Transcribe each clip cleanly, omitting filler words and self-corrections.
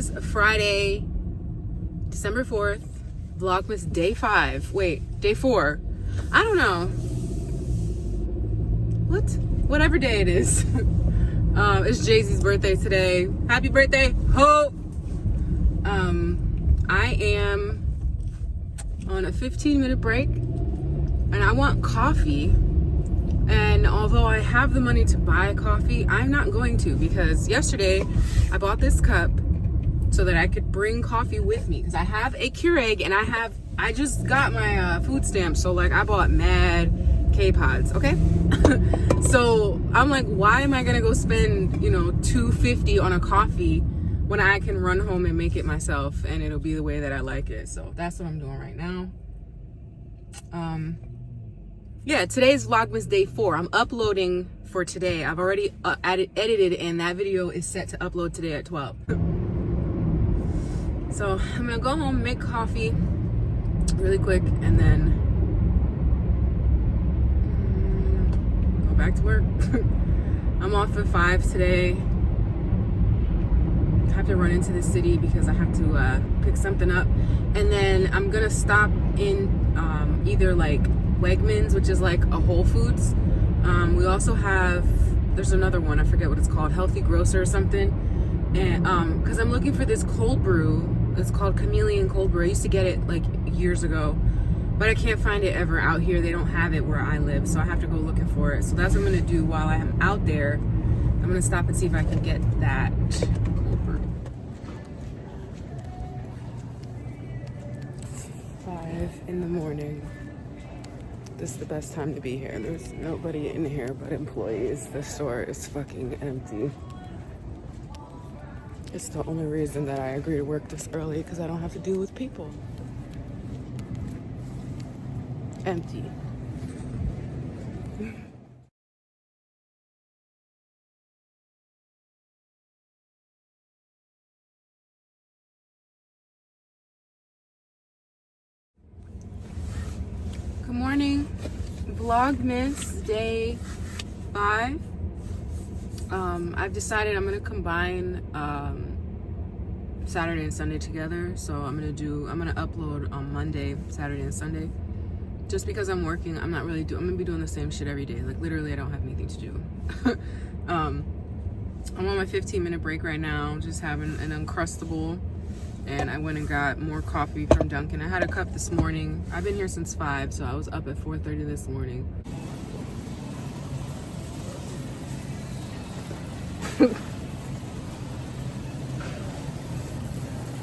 is Friday, December 4th, Vlogmas day 5. Wait, day 4. I don't know. Whatever day it is. It's Jay-Z's birthday today. Happy birthday, Hope! I am on a 15-minute break and I want coffee. And although I have the money to buy coffee, I'm not going to, because yesterday I bought this cup so that I could bring coffee with me, because I have a Keurig and I just got my food stamps, so like I bought mad K-Pods, okay? So I'm like, why am I gonna go spend, you know, $2.50 on a coffee when I can run home and make it myself and it'll be the way that I like it? So that's what I'm doing right now. Yeah, today's Vlogmas day 4. I'm uploading for today. I've already edited, and that video is set to upload today at 12. So I'm gonna go home, make coffee really quick, and then go back to work. I'm off at 5 today. I have to run into the city because I have to pick something up, and then I'm gonna stop in either like VLOGMAS, which is like a Whole Foods. We also have, there's another one, I forget what it's called, Healthy Grocer or something. And because I'm looking for this cold brew. It's called Chameleon Cold Brew. I used to get it like years ago, but I can't find it ever out here. They don't have it where I live, so I have to go looking for it. So that's what I'm gonna do while I'm out there. I'm gonna stop and see if I can get that cold brew. 5 in the morning. This is the best time to be here. There's nobody in here but employees. The store is fucking empty. It's the only reason that I agree to work this early, because I don't have to deal with people. Empty. Good morning. Vlogmas day 5. I've decided I'm gonna combine Saturday and Sunday together. So I'm gonna upload on Monday, Saturday, and Sunday. Just because I'm working, I'm gonna be doing the same shit every day. Like literally, I don't have anything to do. I'm on my 15-minute break right now, just having an Uncrustable. And I went and got more coffee from Dunkin'. I had a cup this morning. I've been here since 5, so I was up at 4:30 this morning.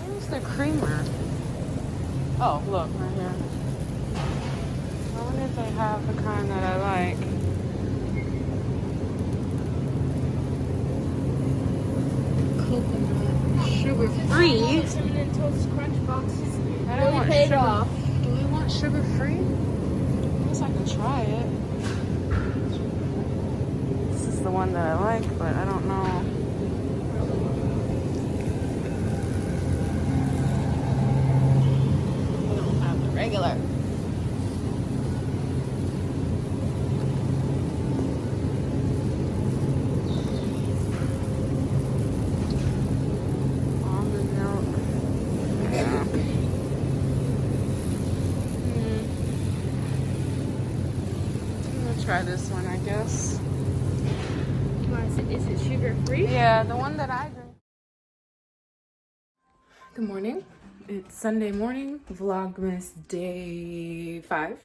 Where's the creamer? Oh, look, right here. I wonder if they have the kind that I like. Coconut, sugar-free. Cinnamon Toast Crunch boxes. I don't want paid sugar. off. Do we want sugar-free? I guess I can try it. This is the one that I like, but I don't know. We don't have the regular. Almond milk. Yeah. I'm gonna try this one, I guess. Is it sugar free? Yeah, the one that I drink. Good morning. It's Sunday morning, Vlogmas day 5.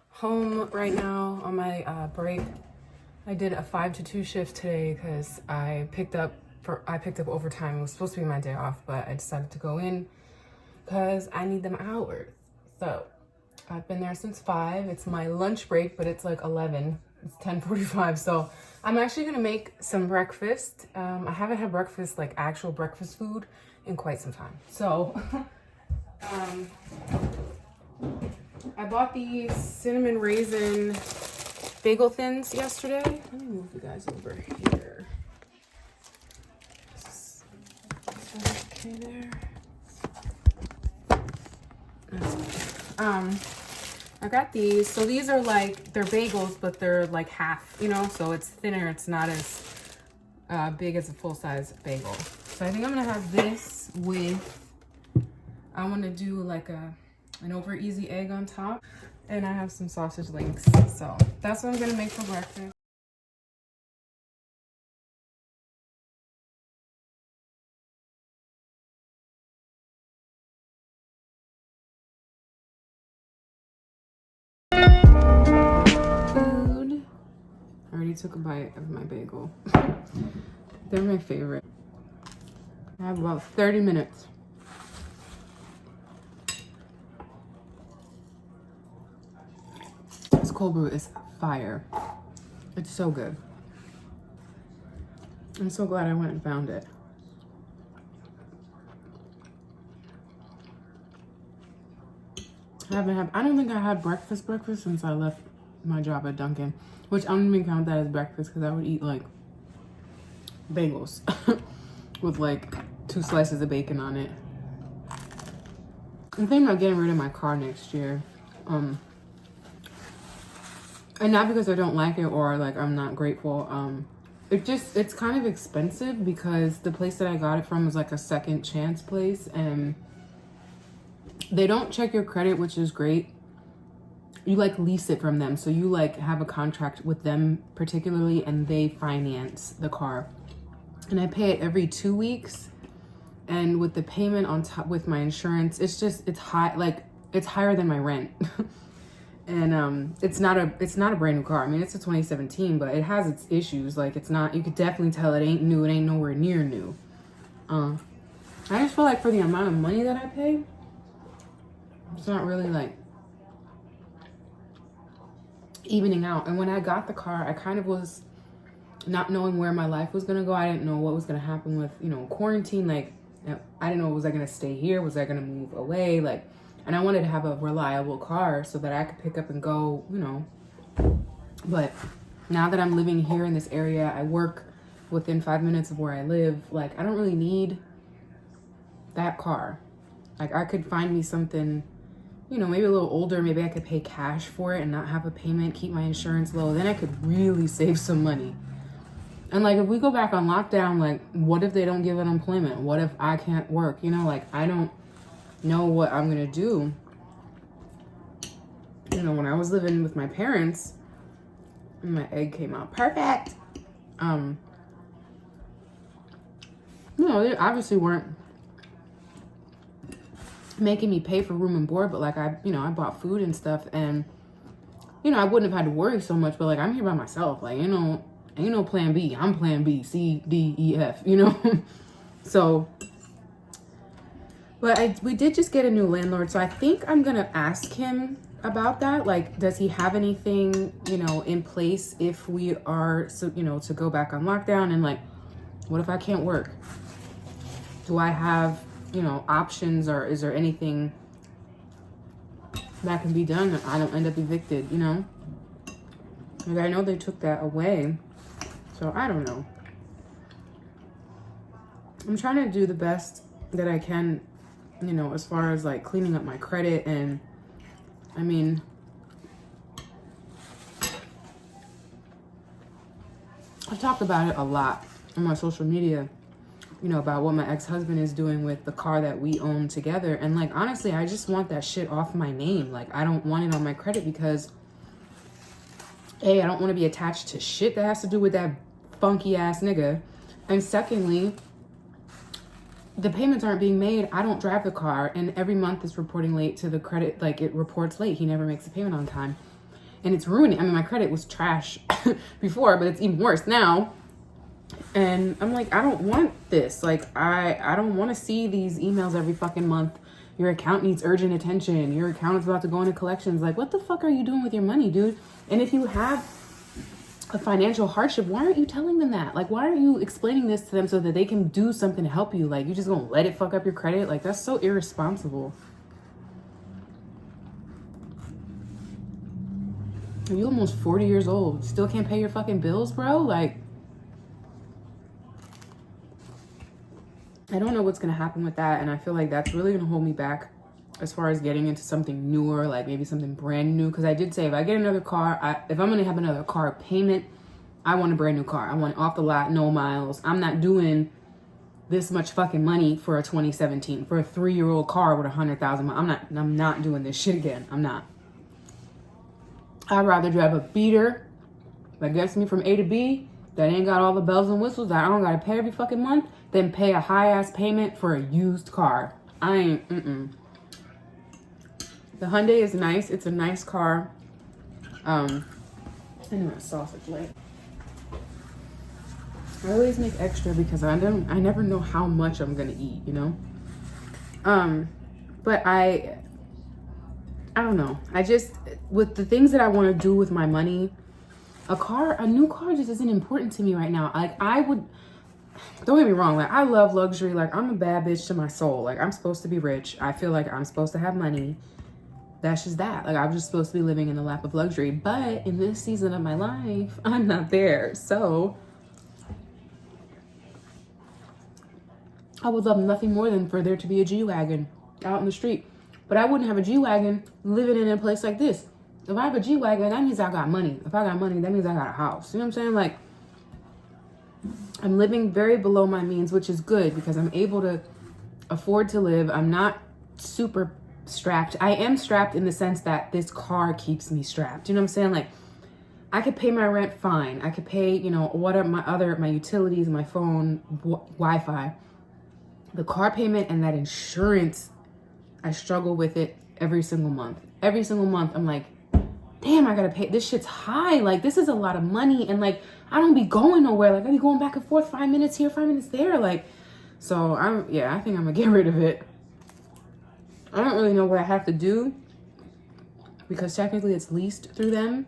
Home right now on my break. I did a 5 to 2 shift today because I picked up overtime. It was supposed to be my day off, but I decided to go in because I need them hours. So I've been there since 5. It's my lunch break, but it's like 11. It's 10:45, so I'm actually gonna make some breakfast. I haven't had breakfast, like actual breakfast food, in quite some time. So I bought these cinnamon raisin bagel thins yesterday. Let me move you guys over here. Is that okay there? I got these. So these are like, they're bagels, but they're like half, you know, so it's thinner. It's not as big as a full-size bagel. So I think I'm gonna have this with, I want to do like an over easy egg on top, and I have some sausage links. So that's what I'm gonna make for breakfast. Food. I already took a bite of my bagel. They're my favorite. I have about 30 minutes. This cold brew is fire. It's so good. I'm so glad I went and found it. I don't think I had breakfast since I left my job at Dunkin', which I don't even count that as breakfast because I would eat like bagels with like 2 slices of bacon on it. I'm thinking about getting rid of my car next year. And not because I don't like it or like I'm not grateful. It's kind of expensive because the place that I got it from was like a second chance place, and they don't check your credit, which is great. You like lease it from them, so you like have a contract with them particularly, and they finance the car. And I pay it every 2 weeks, and with the payment on top with my insurance, it's high, like it's higher than my rent. And it's not a brand new car. I mean, it's a 2017, but it has its issues. Like it's not, you could definitely tell it ain't new. It ain't nowhere near new. I just feel like for the amount of money that I pay, it's not really like evening out. And when I got the car, I kind of was not knowing where my life was gonna go. I didn't know what was gonna happen with, quarantine. Like I didn't know, was I gonna stay here? Was I gonna move away? Like, and I wanted to have a reliable car so that I could pick up and go, But now that I'm living here in this area, I work within 5 minutes of where I live. Like, I don't really need that car. Like, I could find me something, maybe a little older. Maybe I could pay cash for it and not have a payment, keep my insurance low. Then I could really save some money. And like, if we go back on lockdown, like, what if they don't give unemployment? What if I can't work? Like, I don't know what I'm gonna do. When I was living with my parents, my egg came out perfect. They obviously weren't making me pay for room and board, but like I bought food and stuff, and I wouldn't have had to worry so much. But like, I'm here by myself. Like, ain't no plan B. I'm plan B, C, D, E, F. So. But we did just get a new landlord, so I think I'm gonna ask him about that. Like, does he have anything, in place if we are, to go back on lockdown? And like, what if I can't work? Do I have, options, or is there anything that can be done that I don't end up evicted, Like, I know they took that away, so I don't know. I'm trying to do the best that I can, as far as like cleaning up my credit. And I mean, I've talked about it a lot on my social media, about what my ex-husband is doing with the car that we own together. And like, honestly, I just want that shit off my name. Like, I don't want it on my credit because A, I don't want to be attached to shit that has to do with that funky ass nigga. And secondly, the payments aren't being made. I don't drive the car, and every month it's reporting late to the credit. Like, it reports late. He never makes the payment on time, and it's ruining. I mean, my credit was trash before, but it's even worse now. And I'm like, I don't want this. Like, I don't want to see these emails every fucking month. Your account needs urgent attention. Your account is about to go into collections. Like, what the fuck are you doing with your money, dude? And if you have a financial hardship, why aren't you telling them that? Like, why aren't you explaining this to them so that they can do something to help you? Like, you just gonna let it fuck up your credit? Like, that's so irresponsible. You almost 40 years old, still can't pay your fucking bills, bro? Like, I don't know what's gonna happen with that, and I feel like that's really gonna hold me back as far as getting into something newer, like maybe something brand new. Because I did say, if I get another car, if I'm gonna have another car payment, I want a brand new car. I want it off the lot, no miles. I'm not doing this much fucking money for a 2017 for a 3-year-old car with 100,000 miles. I'm not doing this shit again. I'm not. I'd rather drive a beater that gets me from A to B, that ain't got all the bells and whistles, that I don't gotta pay every fucking month, than pay a high ass payment for a used car. I ain't, The Hyundai is nice. It's a nice car. I know a sausage leg. I always make extra because I never know how much I'm gonna eat, you know? But I don't know. I just, with the things that I want to do with my money, a new car just isn't important to me right now. Like, don't get me wrong, like, I love luxury. Like, I'm a bad bitch to my soul. Like, I'm supposed to be rich. I feel like I'm supposed to have money. That's just that. Like, I'm just supposed to be living in the lap of luxury. But in this season of my life, I'm not there. So I would love nothing more than for there to be a G-Wagon out in the street. But I wouldn't have a G-Wagon living in a place like this. If I have a G-Wagon, that means I got money. If I got money, that means I got a house. You know what I'm saying? Like, I'm living very below my means, which is good because I'm able to afford to live. I'm not super strapped. I am strapped in the sense that this car keeps me strapped. You know what I'm saying? Like, I could pay my rent fine. I could pay, you know, what are my utilities, my phone, Wi-Fi. The car payment and that insurance, I struggle with it every single month. Every single month, I'm like, damn, I gotta pay. This shit's high. Like, this is a lot of money. And like, I don't be going nowhere. Like, I be going back and forth 5 minutes here, 5 minutes there. Like, so I think I'm gonna get rid of it. I don't really know what I have to do because technically it's leased through them.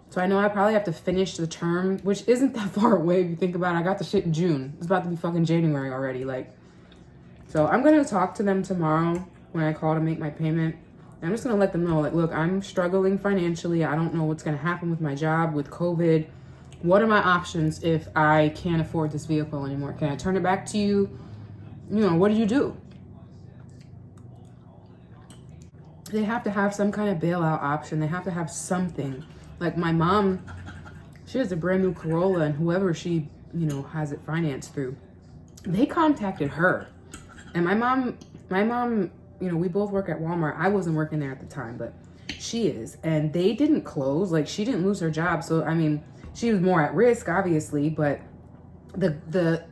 So I know I probably have to finish the term, which isn't that far away if you think about it. I got the shit in June. It's about to be fucking January already. Like, so I'm gonna talk to them tomorrow when I call to make my payment. I'm just gonna let them know, like, look, I'm struggling financially. I don't know what's gonna happen with my job, with COVID. What are my options if I can't afford this vehicle anymore? Can I turn it back to you? You know, what do you do? They have to have some kind of bailout option. They have to have something. Like, my mom, she has a brand new Corolla, and whoever she, you know, has it financed through, they contacted her. And my mom, you know, we both work at Walmart. I wasn't working there at the time, but she is. And they didn't close. Like, she didn't lose her job. So, I mean, she was more at risk, obviously. But the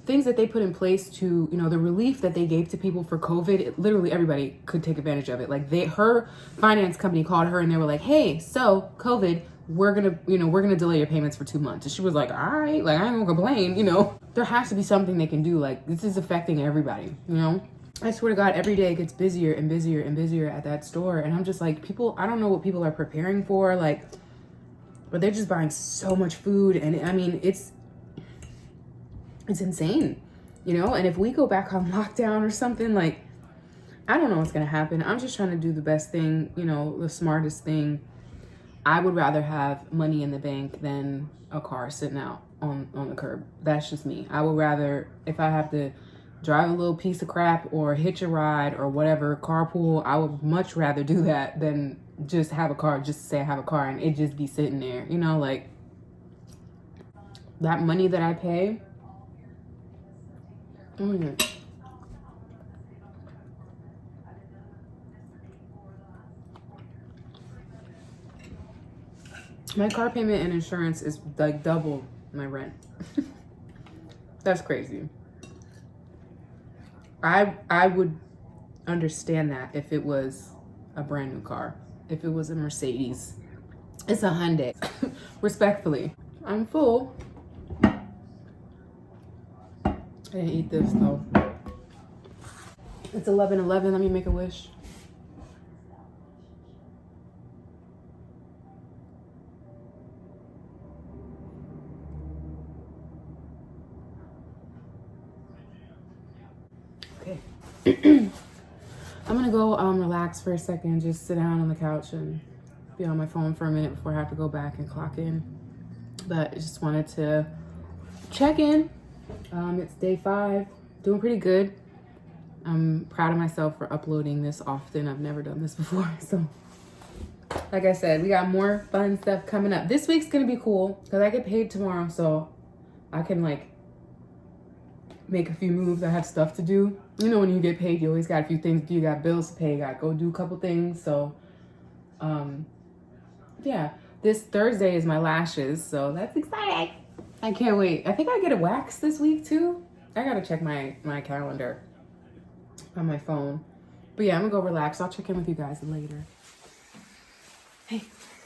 things that they put in place to, you know, the relief that they gave to people for COVID, literally everybody could take advantage of it. Like, her finance company called her and they were like, hey, so COVID, we're gonna delay your payments for 2 months. And she was like, all right, like, I ain't gonna complain, you know. There has to be something they can do. Like, this is affecting everybody, you know. I swear to God, every day it gets busier and busier and busier at that store. And I'm just like, I don't know what people are preparing for, like, but they're just buying so much food. And I mean, it's insane, you know. And if we go back on lockdown or something, like, I don't know what's gonna happen. I'm just trying to do the best thing, you know, the smartest thing. I would rather have money in the bank than a car sitting out on the curb. That's just me. I would rather, if I have to drive a little piece of crap or hitch a ride or whatever, carpool, I would much rather do that than just have a car, just to say I have a car and it just be sitting there, you know. Like, that money that I pay, my car payment and insurance is like double my rent. That's crazy. I would understand that if it was a brand new car. If it was a Mercedes. It's a Hyundai. Respectfully. I'm full. I didn't eat this though. It's 11:11. Let me make a wish. Okay. I'm gonna go relax for a second, just sit down on the couch and be on my phone for a minute before I have to go back and clock in. But I just wanted to check in. It's day 5, doing pretty good. I'm proud of myself for uploading this often. I've never done this before. So like I said, we got more fun stuff coming up. This week's gonna be cool because I get paid tomorrow, so I can like make a few moves. I have stuff to do. You know, when you get paid, you always got a few things to do. You got bills to pay. You got to go do a couple things. So, yeah. This Thursday is my lashes, so that's exciting. I can't wait. I think I get a wax this week, too. I got to check my calendar on my phone. But yeah, I'm going to go relax. I'll check in with you guys later. Hey,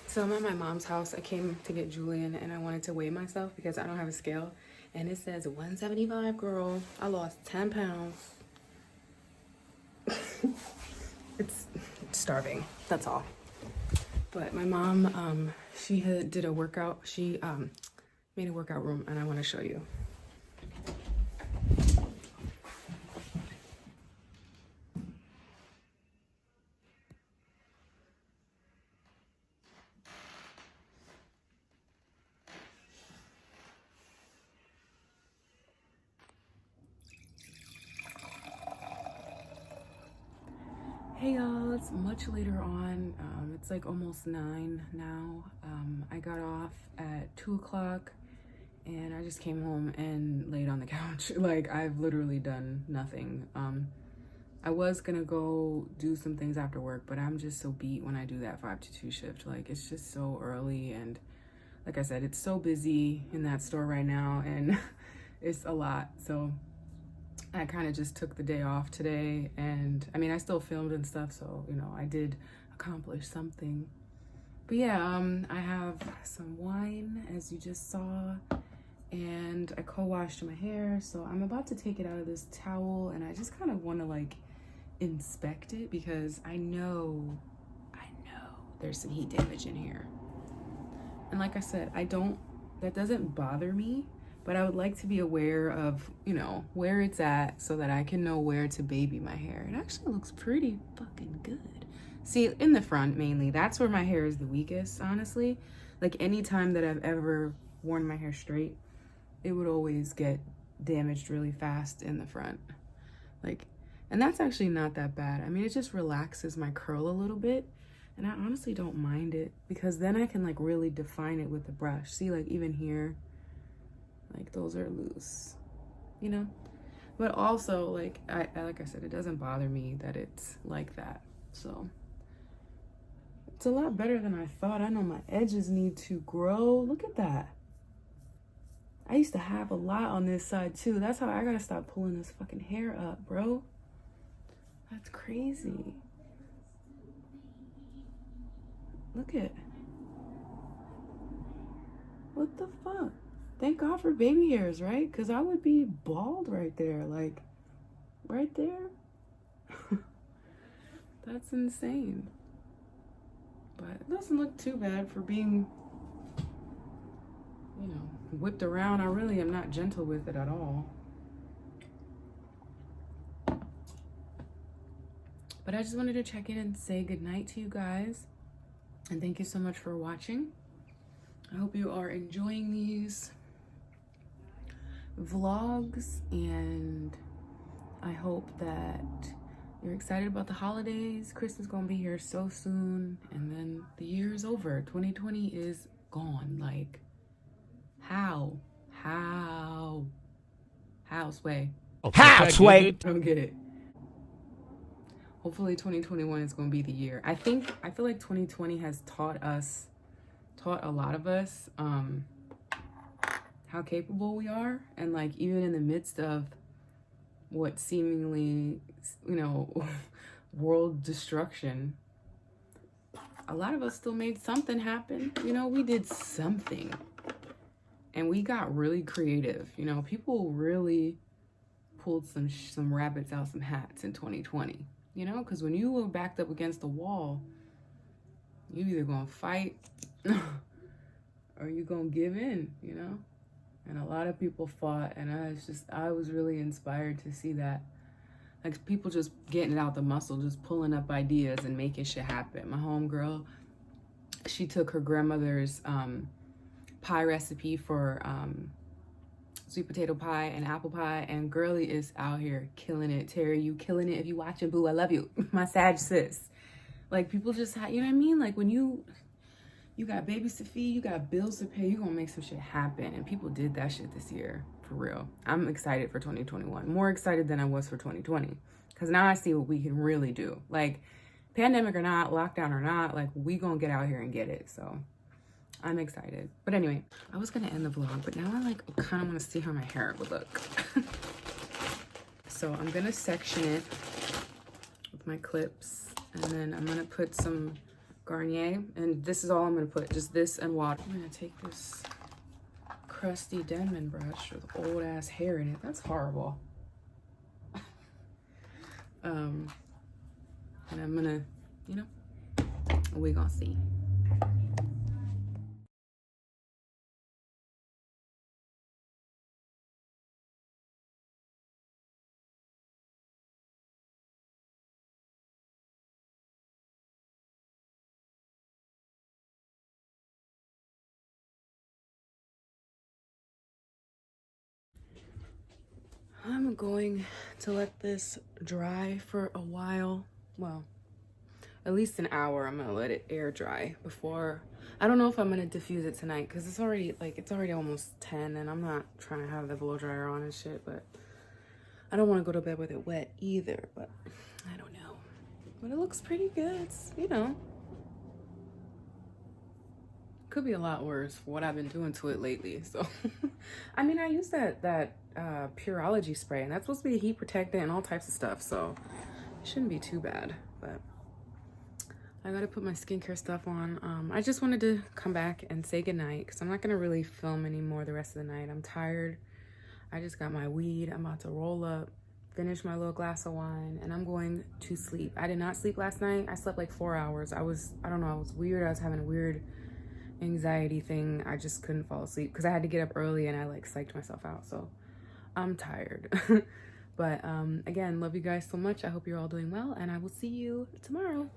so I'm at my mom's house. I came to get Julian, and I wanted to weigh myself because I don't have a scale. And it says 175, girl. I lost 10 pounds. It's starving, that's all. But my mom, she did a workout. She made a workout room, and I want to show you. Hey y'all, it's much later on. It's like almost 9 now. I got off at 2 o'clock and I just came home and laid on the couch. Like, I've literally done nothing. I was gonna go do some things after work, but I'm just so beat when I do that 5 to 2 shift. Like, it's just so early, and like I said, it's so busy in that store right now, and it's a lot. So I kind of just took the day off today, and I mean, I still filmed and stuff, so, you know, I did accomplish something. But yeah, I have some wine, as you just saw, and I co-washed my hair, so I'm about to take it out of this towel, and I just kind of want to, like, inspect it, because I know there's some heat damage in here. And like I said, that doesn't bother me, but I would like to be aware of, you know, where it's at so that I can know where to baby my hair. It actually looks pretty fucking good. See, in the front mainly, that's where my hair is the weakest, honestly. Like, any time that I've ever worn my hair straight, it would always get damaged really fast in the front. Like, and that's actually not that bad. I mean, it just relaxes my curl a little bit, and I honestly don't mind it, because then I can, like, really define it with the brush. See, like, even here, like, those are loose, you know? But also, like I said, it doesn't bother me that it's like that. So it's a lot better than I thought. I know my edges need to grow. Look at that. I used to have a lot on this side too. That's how I gotta stop pulling this fucking hair up, bro. That's crazy. Look at, what the fuck? Thank God for baby hairs, right? Because I would be bald right there, like, right there. That's insane. But it doesn't look too bad for being, you know, whipped around. I really am not gentle with it at all. But I just wanted to check in and say goodnight to you guys. And thank you so much for watching. I hope you are enjoying these vlogs, and I hope that you're excited about the holidays. Christmas gonna be here so soon, and then the year is over. 2020 is gone. Like, how Sway? How, Sway? Don't get it. Hopefully 2021 is gonna be the year. I feel like 2020 has taught a lot of us how capable we are, and, like, even in the midst of what seemingly, you know, world destruction, a lot of us still made something happen. You know, we did something, and we got really creative. You know, people really pulled some rabbits out some hats in 2020, you know, because when you were backed up against the wall, you either gonna fight or you gonna give in, you know. And a lot of people fought, and I was really inspired to see that. Like, people just getting it out the muscle, just pulling up ideas and making shit happen. My homegirl, she took her grandmother's pie recipe for sweet potato pie and apple pie, and girly is out here killing it. Terry, you killing it. If you watching, boo, I love you. My Sag sis. Like, people just, you know what I mean? Like, when you got babies to feed, you got bills to pay, you gonna make some shit happen. And people did that shit this year, for real. I'm excited for 2021. More excited than I was for 2020. Because now I see what we can really do. Like, pandemic or not, lockdown or not, like, we gonna get out here and get it. So I'm excited. But anyway, I was gonna end the vlog, but now I like kind of want to see how my hair would look. So I'm gonna section it with my clips, and then I'm gonna put some Garnier, and this is all I'm gonna put, just this and water. I'm gonna take this crusty Denman brush with old ass hair in it. That's horrible. And I'm gonna, you know, we gonna see. I'm going to let this dry for a while. Well, at least an hour. I'm gonna let it air dry before. I don't know if I'm gonna diffuse it tonight because it's already almost 10 and I'm not trying to have the blow dryer on and shit, but I don't want to go to bed with it wet either, but I don't know. But it looks pretty good. It's, you know, could be a lot worse for what I've been doing to it lately. So I mean, I use that Pureology spray, and that's supposed to be a heat protectant and all types of stuff, so it shouldn't be too bad. But I gotta put my skincare stuff on. I just wanted to come back and say goodnight because I'm not gonna really film anymore the rest of the night. I'm tired. I just got my weed. I'm about to roll up, finish my little glass of wine, and I'm going to sleep. I did not sleep last night. I slept like 4 hours. I don't know, it was weird. I was having a weird anxiety thing. I just couldn't fall asleep because I had to get up early and I like psyched myself out. So I'm tired. But again, love you guys so much. I hope you're all doing well, and I will see you tomorrow.